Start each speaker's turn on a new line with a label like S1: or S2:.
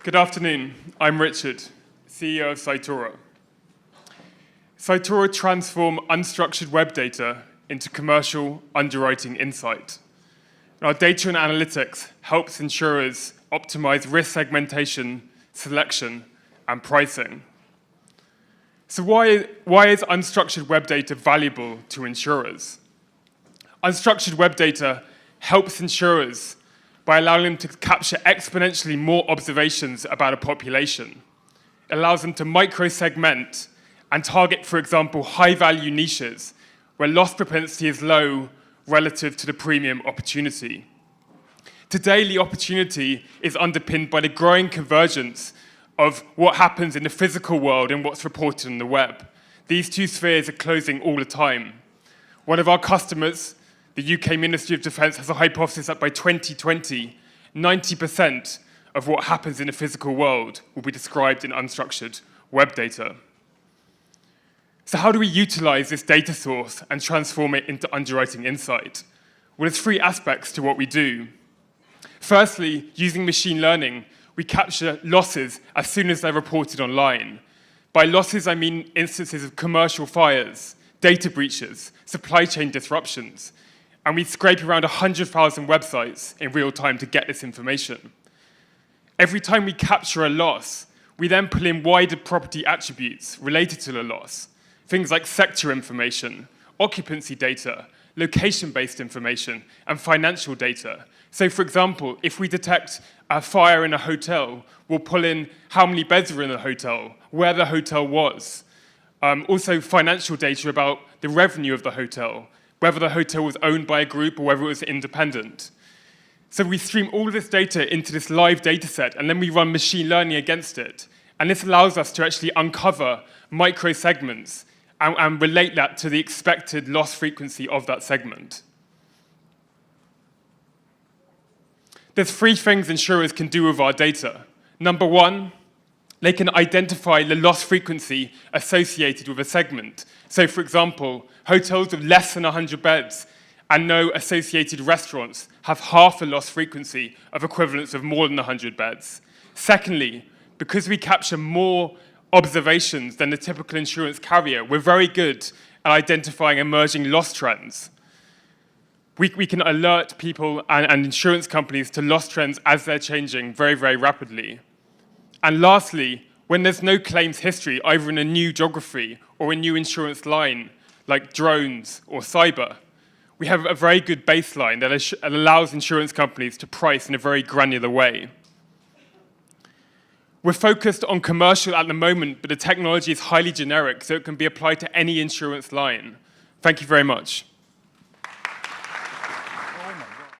S1: Good afternoon. I'm Richard, CEO of Cytora. Cytora transforms unstructured web data into commercial underwriting insight. Our data and analytics helps insurers optimize risk segmentation, selection, and pricing. So why is unstructured web data valuable to insurers? Unstructured web data helps insurers by allowing them to capture exponentially more observations about a population. It allows them to micro-segment and target, for example, high-value niches where loss propensity is low relative to the premium opportunity. Today, the opportunity is underpinned by the growing convergence of what happens in the physical world and what's reported on the web. These two spheres are closing all the time. One of our customers, the UK Ministry of Defence, has a hypothesis that by 2020, 90% of what happens in the physical world will be described in unstructured web data. So how do we utilize this data source and transform it into underwriting insight? Well, there's three aspects to what we do. Firstly, using machine learning, we capture losses as soon as they're reported online. By losses, I mean instances of commercial fires, data breaches, supply chain disruptions. And we scrape around 100,000 websites in real time to get this information. Every time we capture a loss, we then pull in wider property attributes related to the loss. Things like sector information, occupancy data, location-based information, and financial data. So for example, if we detect a fire in a hotel, we'll pull in how many beds were in the hotel, where the hotel was. Also financial data about the revenue of the hotel, whether the hotel was owned by a group or whether it was independent. So we stream all of this data into this live data set, and then we run machine learning against it. And this allows us to actually uncover micro-segments and relate that to the expected loss frequency of that segment. There's three things insurers can do with our data. Number one, they can identify the loss frequency associated with a segment. So for example, hotels with less than 100 beds and no associated restaurants have half the loss frequency of equivalents of more than 100 beds. Secondly, because we capture more observations than the typical insurance carrier, we're very good at identifying emerging loss trends. We can alert people and insurance companies to loss trends as they're changing very, very rapidly. And lastly, when there's no claims history, either in a new geography or a new insurance line, like drones or cyber, we have a very good baseline that allows insurance companies to price in a very granular way. We're focused on commercial at the moment, but the technology is highly generic, so it can be applied to any insurance line. Thank you very much.